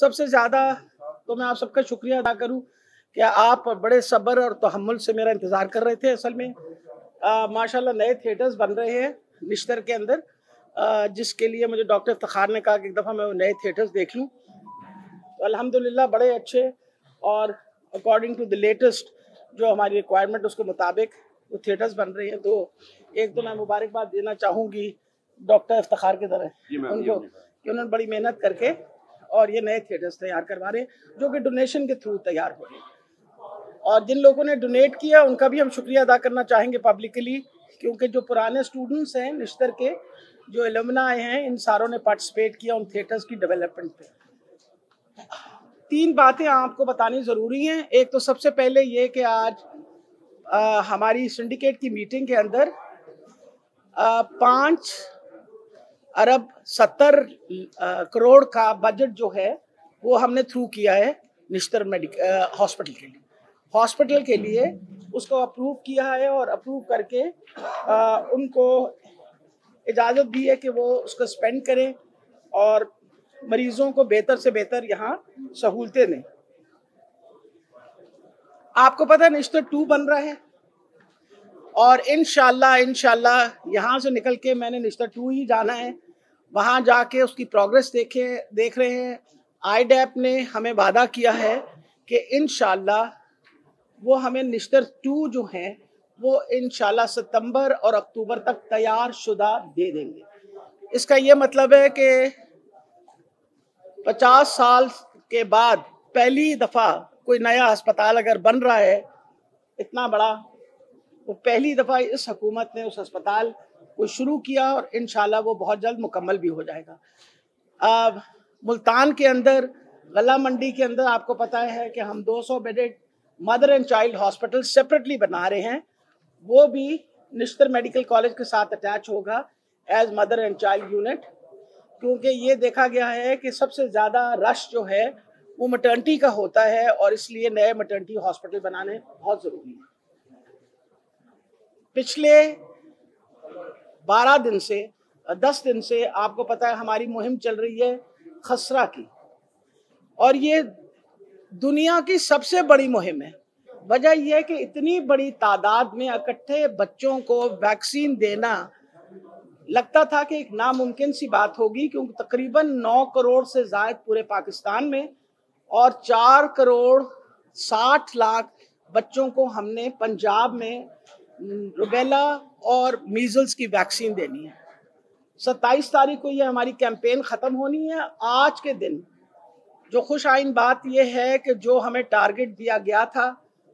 सबसे ज़्यादा तो मैं आप सबका शुक्रिया अदा करूं कि आप बड़े सब्र और तहम्मुल से मेरा इंतज़ार कर रहे थे। असल में माशाल्लाह नए थिएटर्स बन रहे हैं निश्तर के अंदर, जिसके लिए मुझे डॉक्टर इफ्तिखार ने कहा कि एक दफ़ा मैं वो नए थिएटर्स देख लूँ। तो अल्हम्दुलिल्लाह बड़े अच्छे और अकॉर्डिंग टू द लेटेस्ट जो हमारी रिक्वायरमेंट उसके मुताबिक वो थिएटर्स बन रहे हैं। तो एक तो मैं मुबारकबाद देना चाहूँगी डॉक्टर इफ्तिखार की तरह उनको कि उन्होंने बड़ी मेहनत करके और ये नए थिएटर्स तैयार करवा रहे हैं जो कि डोनेशन के थ्रू तैयार हो रहे हैं। और जिन लोगों ने डोनेट किया उनका भी हम शुक्रिया अदा करना चाहेंगे पब्लिकली, क्योंकि जो पुराने स्टूडेंट्स हैं निश्तर के, जो एलुमनाई हैं, इन सारों ने पार्टिसिपेट किया उन थिएटर्स की डेवलपमेंट पे। 3 बातें आपको बतानी ज़रूरी हैं। एक तो सबसे पहले ये कि आज हमारी सिंडिकेट की मीटिंग के अंदर 5 अरब 70 करोड़ का बजट जो है वो हमने थ्रू किया है निश्तर हॉस्पिटल के लिए उसको अप्रूव किया है और अप्रूव करके उनको इजाज़त दी है कि वो उसको स्पेंड करें और मरीजों को बेहतर से बेहतर यहाँ सहूलतें दें। आपको पता है निश्तर 2 बन रहा है और इंशाल्लाह यहाँ से निकल के मैंने निश्तर 2 ही जाना है। वहाँ जाके उसकी प्रोग्रेस देख रहे हैं। आईडैप ने हमें वादा किया है कि इंशाल्लाह वो हमें निश्तर 2 जो है वो इंशाल्लाह सितंबर और अक्टूबर तक तैयार शुदा दे देंगे। इसका ये मतलब है कि 50 साल के बाद पहली दफ़ा कोई नया अस्पताल अगर बन रहा है इतना बड़ा, तो पहली दफ़ा इस हुकूमत ने उस अस्पताल को शुरू किया और इंशाल्लाह वो बहुत जल्द मुकम्मल भी हो जाएगा। मुल्तान के अंदर गला मंडी के अंदर आपको पता है कि हम 200 bedded mother and child hospital separately बना रहे हैं। वो भी निश्तर मेडिकल कॉलेज के साथ अटैच होगा as mother and child unit, क्योंकि ये देखा गया है कि सबसे ज़्यादा रश जो है वो मैटर्निटी का होता है और इसलिए नए मैटर्निटी हॉस्पिटल बनाने बहुत ज़रूरी है। पिछले 10 दिन से आपको पता है हमारी मुहिम चल रही है खसरा की, और ये दुनिया की सबसे बड़ी मुहिम है। वजह यह है कि इतनी बड़ी तादाद में इकट्ठे बच्चों को वैक्सीन देना लगता था कि एक नामुमकिन सी बात होगी, क्योंकि तकरीबन 9 करोड़ से ज़ायद पूरे पाकिस्तान में और 4 करोड़ 60 लाख बच्चों को हमने पंजाब में रुबेला और मीजल्स की वैक्सीन देनी है। 27 तारीख को ये हमारी कैंपेन ख़त्म होनी है। आज के दिन जो खुश आइन बात यह है कि जो हमें टारगेट दिया गया था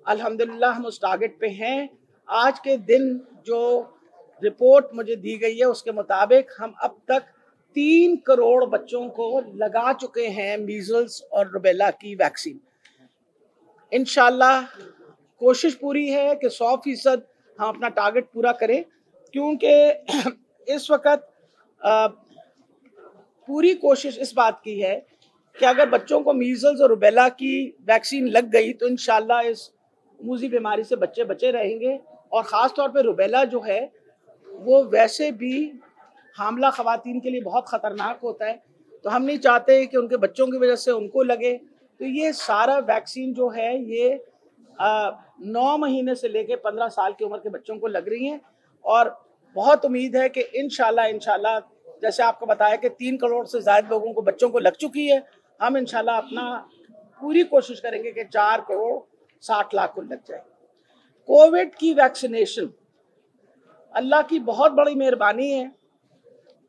अल्हम्दुलिल्लाह हम उस टारगेट पे हैं। आज के दिन जो रिपोर्ट मुझे दी गई है उसके मुताबिक हम अब तक 3 करोड़ बच्चों को लगा चुके हैं मीजल्स और रुबेला की वैक्सीन। इंशाल्लाह कोशिश पूरी है कि 100% हम अपना टारगेट पूरा करें, क्योंकि इस वक्त पूरी कोशिश इस बात की है कि अगर बच्चों को मीजल्स और रुबेला की वैक्सीन लग गई तो इंशाल्लाह इस मूजी बीमारी से बच्चे बचे रहेंगे। और ख़ास तौर पे रुबेला जो है वो वैसे भी हामला ख़वातीन के लिए बहुत ख़तरनाक होता है, तो हम नहीं चाहते कि उनके बच्चों की वजह से उनको लगे। तो ये सारा वैक्सीन जो है ये 9 महीने से लेके 15 साल की उम्र के बच्चों को लग रही हैं और बहुत उम्मीद है कि इंशाल्लाह जैसे आपको बताया कि 3 करोड़ से ज़्यादा लोगों को बच्चों को लग चुकी है। हम इंशाल्लाह अपना पूरी कोशिश करेंगे कि 4 करोड़ 60 लाख को लग जाए। कोविड की वैक्सीनेशन अल्लाह की बहुत बड़ी मेहरबानी है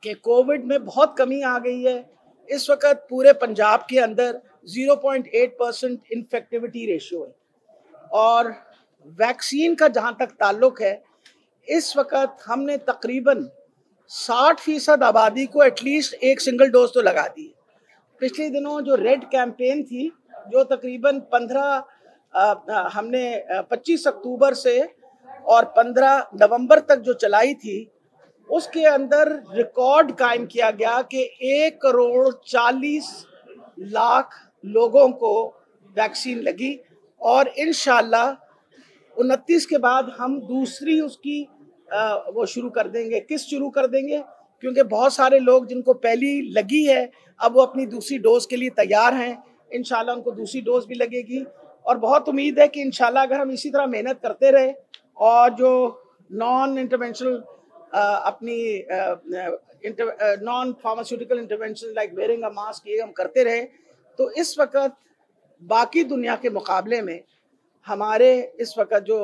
कि कोविड में बहुत कमी आ गई है। इस वक्त पूरे पंजाब के अंदर 0.8% इन्फेक्टिविटी रेशियो है और वैक्सीन का जहाँ तक ताल्लुक है इस वक्त हमने तकरीबन 60% आबादी को एटलीस्ट एक सिंगल डोज तो लगा दी है। पिछले दिनों जो रेड कैंपेन थी जो तकरीबन 25 अक्टूबर से और 15 नवंबर तक जो चलाई थी उसके अंदर रिकॉर्ड कायम किया गया कि 1 करोड़ 40 लाख लोगों को वैक्सीन लगी और इंशाल्लाह 29 के बाद हम दूसरी उसकी वो शुरू कर देंगे। किस शुरू कर देंगे क्योंकि बहुत सारे लोग जिनको पहली लगी है अब वो अपनी दूसरी डोज के लिए तैयार हैं। इंशाल्लाह उनको दूसरी डोज भी लगेगी और बहुत उम्मीद है कि इंशाल्लाह अगर हम इसी तरह मेहनत करते रहे और जो नॉन इंटरवेंशनल अपनी non pharmaceutical intervention like wearing a mask ये हम करते रहे तो इस वक्त बाकी दुनिया के मुकाबले में हमारे इस वक्त जो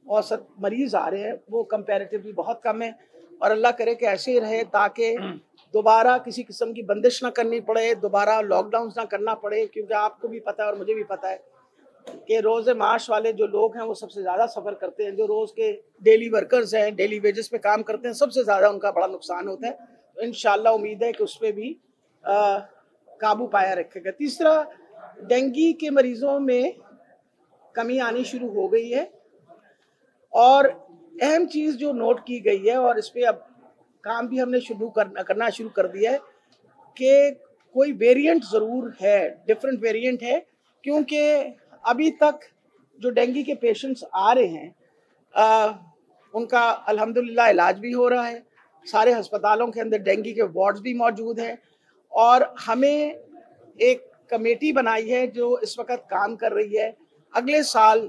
औसत मरीज आ रहे हैं वो कंपैरेटिवली बहुत कम है और अल्लाह करे कि ऐसे ही रहे ताकि दोबारा किसी किस्म की बंदिश ना करनी पड़े, दोबारा लॉकडाउन ना करना पड़े, क्योंकि आपको भी पता है और मुझे भी पता है कि रोज़ माश वाले जो लोग हैं वो सबसे ज़्यादा सफ़र करते हैं। जो रोज़ के डेली वर्कर्स हैं, डेली वेजेस पे काम करते हैं, सबसे ज़्यादा उनका बड़ा नुकसान होता है। तो इंशाल्लाह उम्मीद है कि उस पर भी काबू पाया रखेगा। तीसरा, डेंगू के मरीज़ों में कमी आनी शुरू हो गई है और अहम चीज़ जो नोट की गई है और इस पर अब काम भी हमने करना शुरू कर दिया है कि कोई वेरिएंट ज़रूर है, डिफरेंट वेरिएंट है, क्योंकि अभी तक जो डेंगू के पेशेंट्स आ रहे हैं उनका अल्हम्दुलिल्लाह इलाज भी हो रहा है। सारे अस्पतालों के अंदर डेंगू के वार्ड्स भी मौजूद हैं और हमें एक कमेटी बनाई है जो इस वक्त काम कर रही है। अगले साल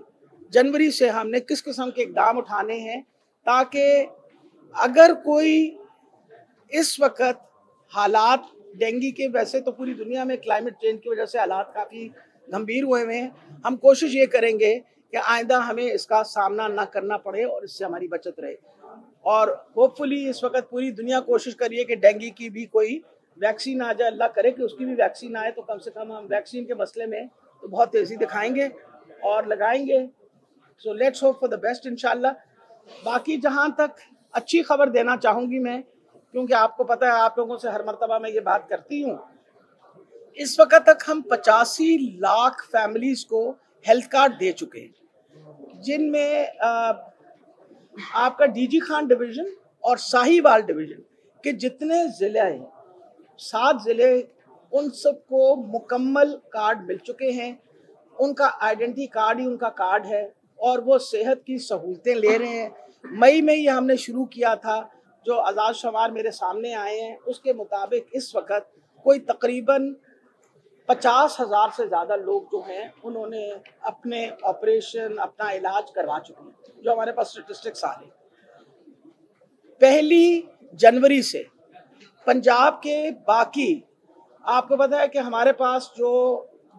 जनवरी से हमने किस किस्म के इकदाम उठाने हैं ताकि अगर कोई इस वक्त हालात डेंगू के, वैसे तो पूरी दुनिया में क्लाइमेट चेंज की वजह से हालात काफ़ी गंभीर हुए हैं, हम कोशिश ये करेंगे कि आइंदा हमें इसका सामना ना करना पड़े और इससे हमारी बचत रहे। और होपफुली इस वक्त पूरी दुनिया कोशिश करिए कि डेंगू की भी कोई वैक्सीन आ जाए, अल्लाह करे कि उसकी भी वैक्सीन आए तो कम से कम हम वैक्सीन के मसले में तो बहुत तेज़ी दिखाएंगे और लगाएंगे। So let's hope for the best इंशाल्लाह। बाकी जहाँ तक अच्छी खबर देना चाहूँगी मैं, क्योंकि आपको पता है आप लोगों से हर मरतबा मैं ये बात करती हूँ, इस वक्त तक हम 85 लाख फैमिलीज को हेल्थ कार्ड दे चुके हैं, जिनमें आपका डीजी खान डिवीज़न और साहिवाल डिवीज़न के जितने ज़िले हैं, 7 ज़िले, उन सबको मुकम्मल कार्ड मिल चुके हैं। उनका आइडेंटिटी कार्ड ही उनका कार्ड है और वो सेहत की सहूलतें ले रहे हैं। मई में ही हमने शुरू किया था, जो आज़ाद शुमार मेरे सामने आए हैं उसके मुताबिक इस वक्त कोई तकरीबन 50,000 से ज़्यादा लोग जो हैं उन्होंने अपने ऑपरेशन, अपना इलाज करवा चुके हैं, जो हमारे पास स्टेटिस्टिक्स आ रहे हैं। 1 जनवरी से पंजाब के बाकी, आपको पता है कि हमारे पास जो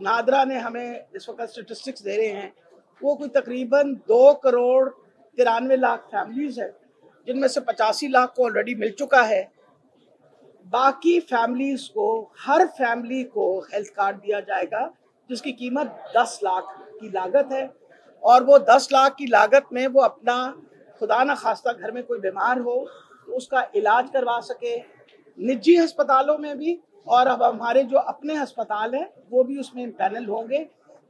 नादरा ने हमें इस वक्त स्टेटिस्टिक्स दे रहे हैं वो कोई तकरीबन 2 करोड़ 93 लाख फैमिलीज़ है, जिनमें से 85 लाख को ऑलरेडी मिल चुका है। बाकी फैमिलीज़ को, हर फैमिली को हेल्थ कार्ड दिया जाएगा जिसकी कीमत 10 लाख की लागत है और वो 10 लाख की लागत में वो अपना खुदा न खास्ता घर में कोई बीमार हो तो उसका इलाज करवा सके, निजी अस्पतालों में भी, और अब हमारे जो अपने अस्पताल हैं वो भी उसमें पैनल होंगे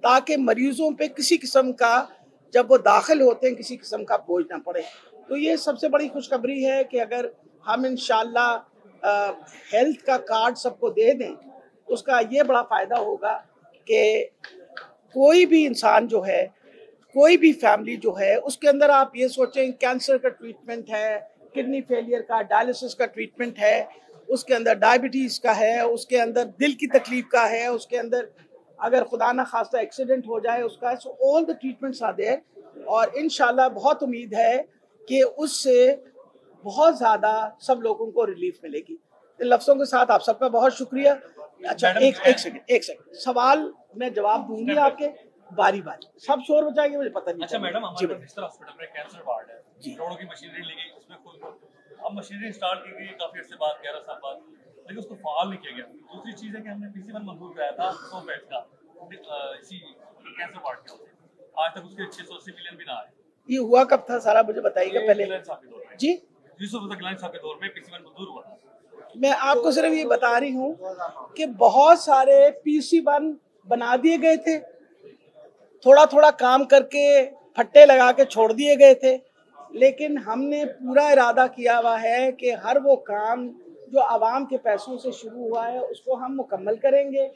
ताकि मरीजों पे किसी किस्म का, जब वो दाखिल होते हैं, किसी किस्म का बोझ ना पड़े। तो ये सबसे बड़ी खुशखबरी है कि अगर हम इंशाल्लाह हेल्थ का कार्ड सबको दे दें, उसका ये बड़ा फ़ायदा होगा कि कोई भी इंसान जो है, कोई भी फैमिली जो है, उसके अंदर आप ये सोचें कैंसर का ट्रीटमेंट है, किडनी फेलियर का, डायलिसिस का ट्रीटमेंट है, उसके अंदर डायबिटीज़ का है, उसके अंदर दिल की तकलीफ का है, उसके अंदर अगर खुदा ना खास्ता एक्सीडेंट हो जाए उसका है। So all the treatments are there और इंशाल्लाह बहुत उम्मीद है कि उससे बहुत ज़्यादा सब लोगों को रिलीफ मिलेगी। इन लफ्ज़ों के साथ आप सबका बहुत शुक्रिया। अच्छा, एक सेकंड सवाल मैं जवाब दूंगी आपके बारी बारी, सब शोर बचाएंगे मुझे पता नहीं। अच्छा मैडम, हमारे बिस्तर हॉस्पिटल में कैंसर वार्ड है, करोड़ों की मशीनरी लगी उसमें, खुद अब मशीनरी इंस्टॉल की गई काफी अर्से बाद, 11 साल बाद, लेकिन उसको फाल नहीं किया गया। दूसरी चीज है कि हमने PC1 मंजूर कराया था 100 बेड का इसी कैंसर वार्ड के, आज तक उसके 680 मिलियन भी ना आए। ये हुआ कब था सारा मुझे बताइएगा पहले जी। यूसुफ गलानी साहब के दौर में PC1 मंजूर हुआ था। मैं आपको सिर्फ ये बता रही हूँ कि बहुत सारे PC1 बना दिए गए थे, थोड़ा थोड़ा काम करके फट्टे लगा के छोड़ दिए गए थे, लेकिन हमने पूरा इरादा किया हुआ है कि हर वो काम जो आवाम के पैसों से शुरू हुआ है उसको हम मुकम्मल करेंगे।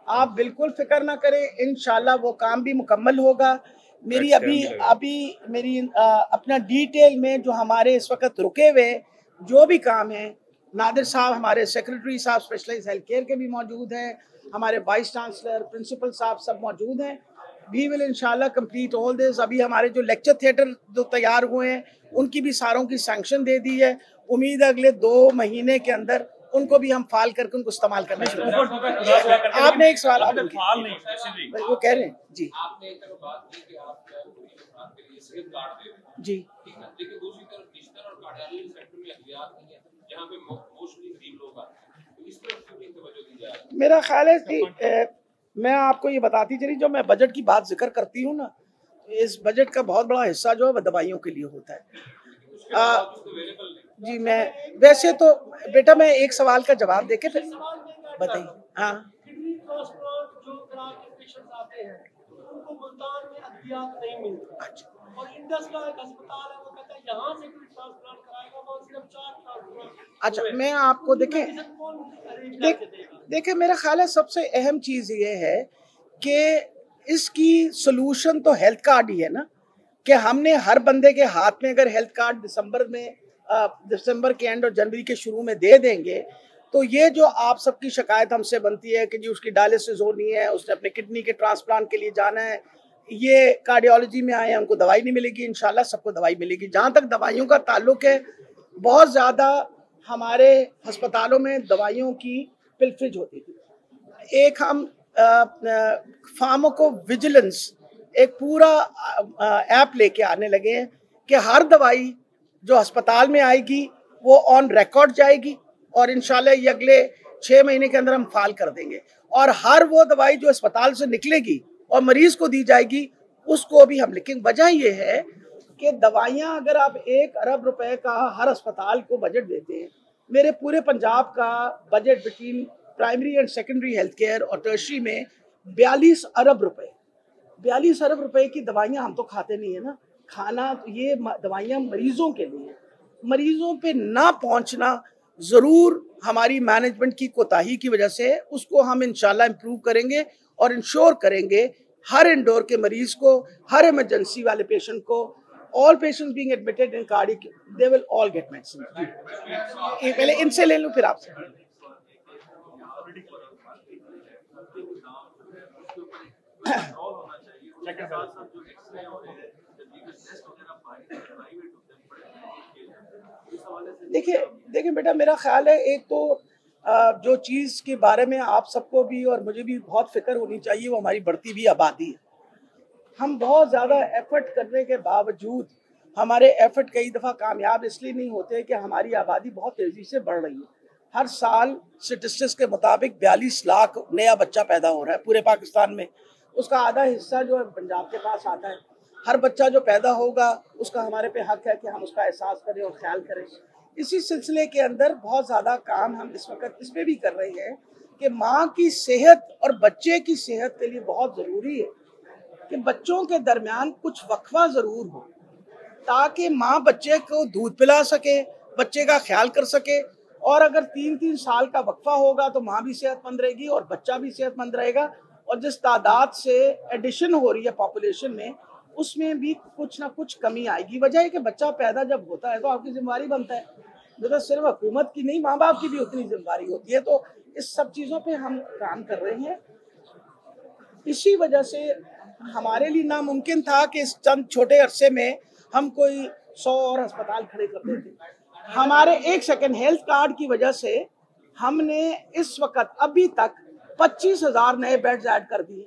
आप बिल्कुल फिक्र ना करें, इंशाल्लाह वो काम भी मुकम्मल होगा। मेरी अभी मेरी अपना डिटेल में जो हमारे इस वक्त रुके हुए जो भी काम हैं नादिर साहब हमारे सेक्रेटरी साहब स्पेशलाइज्ड हेल्थ केयर के भी मौजूद हैं, हमारे वाइस चांसलर, प्रिंसिपल साहब सब मौजूद हैं। वी विल इंशाल्लाह कंप्लीट ऑल दिस। अभी हमारे जो लेक्चर थिएटर जो तैयार हुए हैं उनकी भी सारों की सैंक्शन दे दी है। उम्मीद है अगले 2 महीने के अंदर उनको भी हम फाल करके उनको इस्तेमाल करना शुरू करेंगे। आपने एक सवाल वो कह रहे हैं जी जी लेकिन दूसरी तरफ डिजिटल और कार्डियोलॉजी सेक्टर में अहलियात नहीं है, जहां पे मोस्टली गरीब लोग आते हैं, तो इस तरफ क्यों तवज्जो दी जाए? मेरा ख्याल है कि मैं आपको ये बताती चली, जो मैं बजट की बात जिक्र करती हूँ ना, इस बजट का बहुत बड़ा हिस्सा जो है वह दवाइयों के लिए होता है। जी मैं वैसे तो बेटा मैं एक सवाल का जवाब देके फिर बताइए। हाँ उनको मुल्तान में अद्वियात नहीं मिलती और इंडस का एक अस्पताल है, वो कहता है यहाँ से कोई ट्रांसप्लांट कराएगा वो सिर्फ 4 ट्रांसप्लांट। अच्छा मैं आपको देखे मेरा ख्याल है सबसे अहम चीज ये है कि इसकी सोल्यूशन तो हेल्थ कार्ड ही है ना, कि हमने हर बंदे के हाथ में अगर हेल्थ कार्ड दिसंबर के एंड और जनवरी के शुरू में दे देंगे तो ये जो आप सबकी शिकायत हमसे बनती है कि जी उसकी डायलिसिस होनी है, उसने अपने किडनी के ट्रांसप्लांट के लिए जाना है, ये कार्डियोलॉजी में आए हैं उनको दवाई नहीं मिलेगी, इंशाल्लाह सबको दवाई मिलेगी। जहाँ तक दवाइयों का ताल्लुक है, बहुत ज़्यादा हमारे अस्पतालों में दवाइयों की पिलफरेज होती थी। एक हम फार्माको विजिलेंस एक पूरा ऐप लेके आने लगे हैं कि हर दवाई जो अस्पताल में आएगी वो ऑन रिकॉर्ड जाएगी और इंशाल्लाह ये अगले 6 महीने के अंदर हम फाल कर देंगे, और हर वो दवाई जो अस्पताल से निकलेगी और मरीज को दी जाएगी उसको भी हम लिखेंगे। वजह ये है कि दवाइयाँ अगर आप 1 अरब रुपए का हर अस्पताल को बजट देते हैं, मेरे पूरे पंजाब का budget between primary and secondary health care और टर्शरी में 42 अरब रुपए 42 अरब रुपए की दवाइयाँ हम तो खाते नहीं है ना, खाना तो ये दवाइयाँ मरीजों के लिए, मरीजों पे ना पहुंचना जरूर हमारी मैनेजमेंट की कोताही की वजह से, उसको हम इंशाल्लाह इम्प्रूव करेंगे और इंश्योर करेंगे हर इंडोर के मरीज को, हर इमरजेंसी वाले पेशेंट को, all patients being admitted in cardiac they will all get medicine. पहले इनसे ले लूं फिर आपसे। देखिए बेटा मेरा ख्याल है एक तो जो चीज़ के बारे में आप सबको भी और मुझे भी बहुत फिक्र होनी चाहिए वो हमारी बढ़ती हुई आबादी है। हम बहुत ज़्यादा एफर्ट करने के बावजूद हमारे एफर्ट कई दफ़ा कामयाब इसलिए नहीं होते कि हमारी आबादी बहुत तेज़ी से बढ़ रही है। हर साल स्टेटिस्टिक्स के मुताबिक 42 लाख नया बच्चा पैदा हो रहा है पूरे पाकिस्तान में, उसका आधा हिस्सा जो है पंजाब के पास आता है। हर बच्चा जो पैदा होगा उसका हमारे पे हक है कि हम उसका एहसास करें और ख्याल करें। इसी सिलसिले के अंदर बहुत ज़्यादा काम हम इस वक्त इस पे भी कर रहे हैं कि माँ की सेहत और बच्चे की सेहत के लिए बहुत ज़रूरी है कि बच्चों के दरमियान कुछ वक्फा ज़रूर हो, ताकि माँ बच्चे को दूध पिला सके, बच्चे का ख्याल कर सके। और अगर 3-3 साल का वक्फा होगा तो माँ भी सेहतमंद रहेगी और बच्चा भी सेहतमंद रहेगा। और जिस तादाद से एडिशन हो रही है पॉपुलेशन में, उसमें भी कुछ ना कुछ कमी आएगी। वजह है कि बच्चा पैदा जब होता है तो आपकी जिम्मेदारी बनता है, तो सिर्फ हुकूमत की नहीं, माँ बाप की भी उतनी जिम्मेदारी होती है। तो इस सब चीज़ों पे हम काम कर रहे हैं। इसी वजह से हमारे लिए नामुमकिन था कि इस चंद छोटे अरसे में हम कोई 100 और अस्पताल खड़े कर देते। हमारे एक सेकंड हेल्थ कार्ड की वजह से हमने इस वक्त अभी तक 25,000 नए बेड्स ऐड कर दिए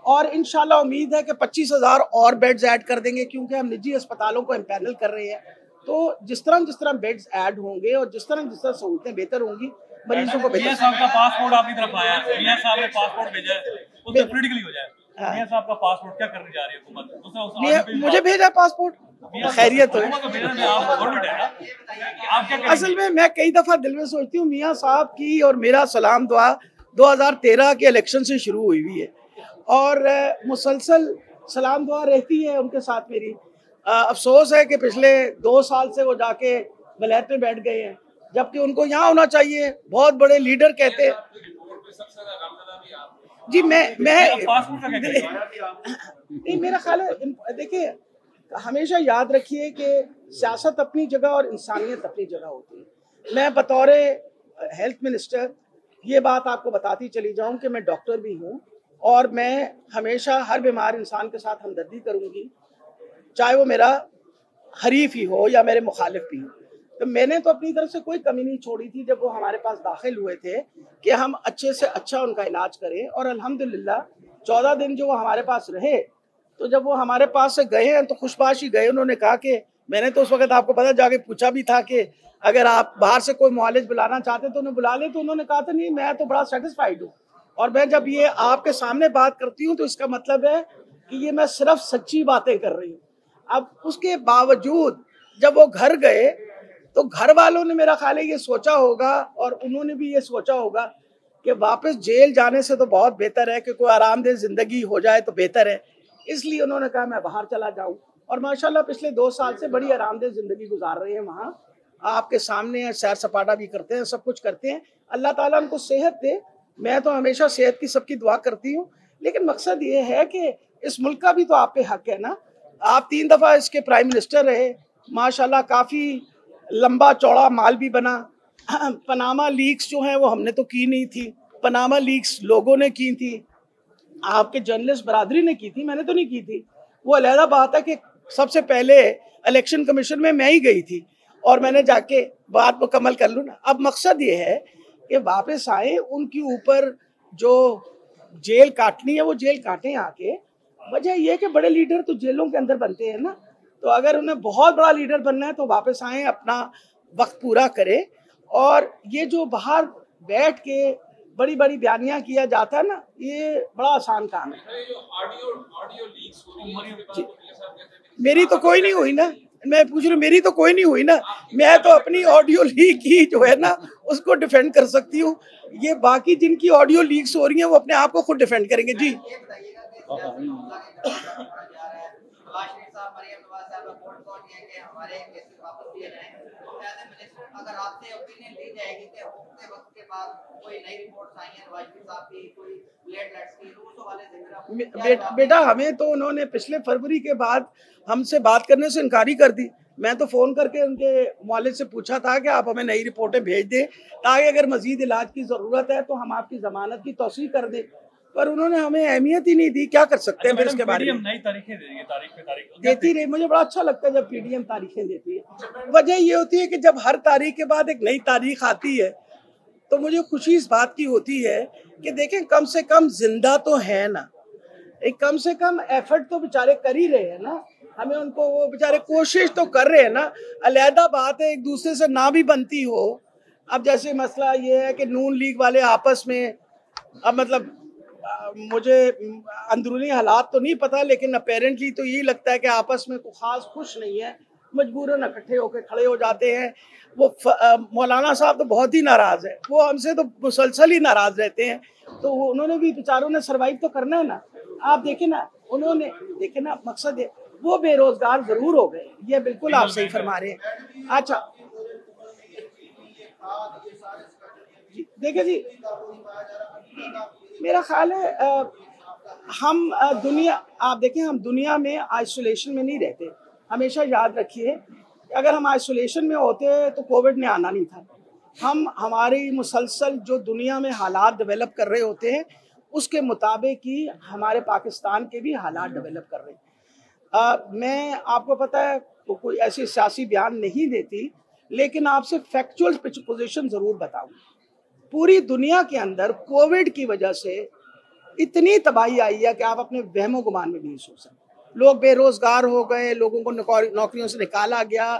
और इंशाल्लाह उम्मीद है कि 25,000 और बेड्स ऐड कर देंगे, क्योंकि हम निजी अस्पतालों को इम्पैनल कर रहे हैं। तो जिस तरह बेड्स ऐड होंगे और जिस तरह सहूलतें बेहतर होंगी मरीजों को बेहतर। साहब का पासपोर्ट आपकी तरफ आया है, मियां साहब ने पासपोर्ट भेजा है, उससे क्रिटिकली हो जाए। मियां साहब का पासपोर्ट क्या करने जा रही है हुकूमत? दूसरा मुझे भेजा पासपोर्ट, खैरियत हो। असल में मैं कई दफा दिल में सोचती हूँ मियाँ साहब की और मेरा सलाम दुआ 2013 के इलेक्शन से शुरू हुई हुई है और मुसलसल सलाम दुआ रहती है उनके साथ मेरी। अफसोस है कि पिछले 2 साल से वो जाके वलायत में बैठ गए हैं, जबकि उनको यहाँ होना चाहिए। बहुत बड़े लीडर कहते हैं जी। मैं नहीं, मेरा ख्याल है देखिए हमेशा याद रखिए कि सियासत अपनी जगह और इंसानियत अपनी जगह होती है। मैं बतौर हेल्थ मिनिस्टर ये बात आपको बताती चली जाऊं कि मैं डॉक्टर भी हूं और मैं हमेशा हर बीमार इंसान के साथ हमदर्दी करूंगी, चाहे वो मेरा हरीफ ही हो या मेरे मुखालिफ भी हो। तो मैंने तो अपनी तरफ से कोई कमी नहीं छोड़ी थी जब वो हमारे पास दाखिल हुए थे कि हम अच्छे से अच्छा उनका इलाज करें, और अल्हम्दुलिल्लाह 14 दिन जो वो हमारे पास रहे, तो जब वो हमारे पास से गए हैं तो खुशबाशी गए। उन्होंने कहा कि मैंने तो उस वक्त आपको पता जाके पूछा भी था कि अगर आप बाहर से कोई मुआलिज बुलाना चाहते तो उन्हें बुला ले, तो उन्होंने कहा था नहीं, मैं तो बड़ा सेटिस्फाइड हूँ। और मैं जब ये आपके सामने बात करती हूँ तो इसका मतलब है कि ये मैं सिर्फ सच्ची बातें कर रही हूँ। अब उसके बावजूद जब वो घर गए तो घर वालों ने मेरा ख्याल है ये सोचा होगा और उन्होंने भी ये सोचा होगा कि वापस जेल जाने से तो बहुत बेहतर है कि कोई आरामदेह जिंदगी हो जाए तो बेहतर है। इसलिए उन्होंने कहा मैं बाहर चला जाऊं, और माशाल्लाह पिछले 2 साल से बड़ी आरामदेह जिंदगी गुजार रहे हैं वहाँ। आपके सामने सैर सपाटा भी करते हैं, सब कुछ करते हैं। अल्लाह ताला उनको सेहत दे, मैं तो हमेशा सेहत की सबकी दुआ करती हूँ। लेकिन मकसद ये है कि इस मुल्क का भी तो आप पे हक है ना। आप 3 दफ़ा इसके प्राइम मिनिस्टर रहे, माशाल्लाह काफ़ी लंबा चौड़ा माल भी बना। पनामा लीक्स जो हैं वो हमने तो की नहीं थी, पनामा लीक्स लोगों ने की थी, आपके जर्नलिस्ट बरादरी ने की थी, मैंने तो नहीं की थी। वो अलहदा बात है कि सबसे पहले इलेक्शन कमीशन में मैं ही गई थी और मैंने जाके बात मुकम्मल कर लूँ ना। अब मकसद ये है कि वापस आए, उनके ऊपर जो जेल काटनी है वो जेल काटें आके। वजह यह है कि बड़े लीडर तो जेलों के अंदर बनते हैं ना, तो अगर उन्हें बहुत बड़ा लीडर बनना है तो वापस आए, अपना वक्त पूरा करें। और ये जो बाहर बैठ के बड़ी बड़ी बयानियां किया जाता है ना, ये बड़ा आसान काम है। मेरी तो कोई नहीं हुई ना, मैं पूछ रही हूँ, मेरी तो कोई नहीं हुई ना। मैं तो अपनी ऑडियो लीक ही जो है ना उसको डिफेंड कर सकती हूँ। ये बाकी जिनकी ऑडियो लीक्स हो रही हैं वो अपने आप को खुद डिफेंड करेंगे। जी अगर आपसे ओपिनियन ली जाएगी कि उतने वक्त के बाद कोई नई रिपोर्ट्स आई हैं वाजपेयी साहब की, कोई प्लेटलेट्स की, रूसों वाले जिक्र बेटा हमें तो उन्होंने पिछले फरवरी के बाद हमसे बात करने से इनकारी कर दी। मैं तो फ़ोन करके उनके वालिद से पूछा था कि आप हमें नई रिपोर्टें भेज दें ताकि अगर मज़ीद इलाज की ज़रूरत है तो हम आपकी ज़मानत की तौसीक़ कर दें, पर उन्होंने हमें अहमियत ही नहीं दी। क्या कर सकते हैं फिर इसके बारे में। नई तारीखें दे रही है, तारीख पे तारीख देती रही, मुझे बड़ा अच्छा लगता है जब पीडीएम तारीखें देती है। वजह ये होती है कि जब हर तारीख के बाद एक नई तारीख आती है तो मुझे खुशी इस बात की होती है कि देखें कम से कम जिंदा तो है ना, एक कम से कम एफर्ट तो बेचारे कर ही रहे हैं ना। हमें उनको, वो बेचारे कोशिश तो कर रहे हैं ना। अलहदा बात है एक दूसरे से ना भी बनती हो। अब जैसे मसला ये है कि नून लीग वाले आपस में, अब मतलब मुझे अंदरूनी हालात तो नहीं पता, लेकिन अपेरेंटली तो यही लगता है कि आपस में कोई खास खुश नहीं है, मजबूरन इकट्ठे होकर खड़े हो जाते हैं। वो मौलाना साहब तो बहुत ही नाराज़ है, वो हमसे तो मुसलसल ही नाराज़ रहते हैं। तो उन्होंने भी बेचारों ने सरवाइव तो करना है ना। आप देखें ना, उन्होंने देखे ना, मकसद है वो बेरोजगार जरूर हो गए, ये बिल्कुल आप सही फरमा रहे हैं। अच्छा देखिए जी, मेरा ख्याल है हम दुनिया, आप देखें हम दुनिया में आइसोलेशन में नहीं रहते। हमेशा याद रखिए अगर हम आइसोलेशन में होते तो कोविड ने आना नहीं था। हम हमारी मुसलसल जो दुनिया में हालात डेवलप कर रहे होते हैं उसके मुताबिक ही हमारे पाकिस्तान के भी हालात डेवलप कर रहे हैं। मैं आपको पता है तो कोई ऐसी सियासी बयान नहीं देती, लेकिन आपसे फैक्चुअल पोजीशन ज़रूर बताऊँ। पूरी दुनिया के अंदर कोविड की वजह से इतनी तबाही आई है कि आप अपने वहमो गुमान में भी नहीं सोच सकते। लोग बेरोजगार हो गए, लोगों को नौकरियों से निकाला गया,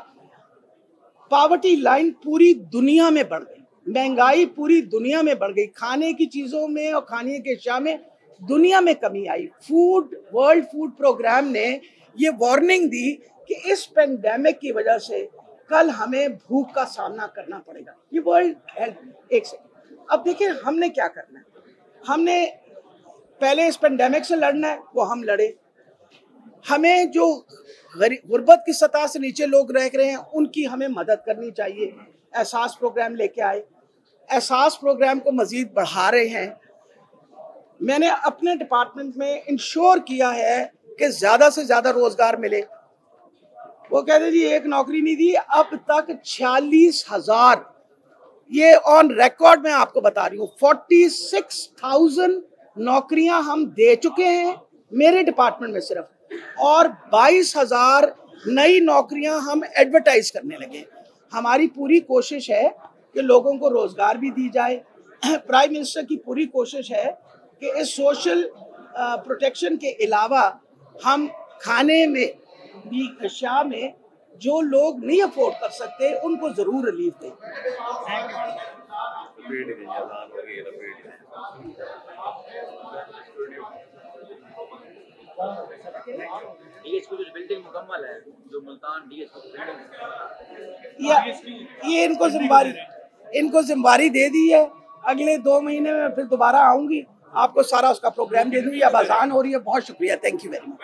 पॉवर्टी लाइन पूरी दुनिया में बढ़ गई, महंगाई पूरी दुनिया में बढ़ गई, खाने की चीज़ों में और खाने के अशिया में दुनिया में कमी आई। वर्ल्ड फूड प्रोग्राम ने ये वार्निंग दी कि इस पेंडेमिक की वजह से कल हमें भूख का सामना करना पड़ेगा। ये वर्ल्ड हेल्थ, एक सेकंड, अब देखिए हमने क्या करना है। हमने पहले इस पेंडेमिक से लड़ना है, वो हम लड़े। हमें जो गुर्बत की सतह से नीचे लोग रह रहे हैं उनकी हमें मदद करनी चाहिए। एहसास प्रोग्राम लेके आए, एहसास प्रोग्राम को मजीद बढ़ा रहे हैं। मैंने अपने डिपार्टमेंट में इंश्योर किया है कि ज़्यादा से ज़्यादा रोज़गार मिले। वो कहते जी एक नौकरी नहीं दी, अब तक 46,000 ये ऑन रिकॉर्ड मैं आपको बता रही हूँ, 46,000 नौकरियां हम दे चुके हैं मेरे डिपार्टमेंट में सिर्फ, और 22,000 नई नौकरियां हम एडवर्टाइज करने लगे। हमारी पूरी कोशिश है कि लोगों को रोजगार भी दी जाए। प्राइम मिनिस्टर की पूरी कोशिश है कि इस सोशल प्रोटेक्शन के अलावा हम खाने में भी, अशिया में जो लोग नहीं अफोर्ड कर सकते उनको जरूर रिलीफ दें। डीएसपी की बिल्डिंग मुकम्मल है, जो मुल्तान डीएसपी की बिल्डिंग ये इनको जिम्मेवारी दे दी है। अगले 2 महीने में फिर दोबारा आऊंगी, आपको सारा उसका प्रोग्राम दे दूंगी। अब आसान हो रही है। बहुत शुक्रिया, थैंक यू वेरी मच।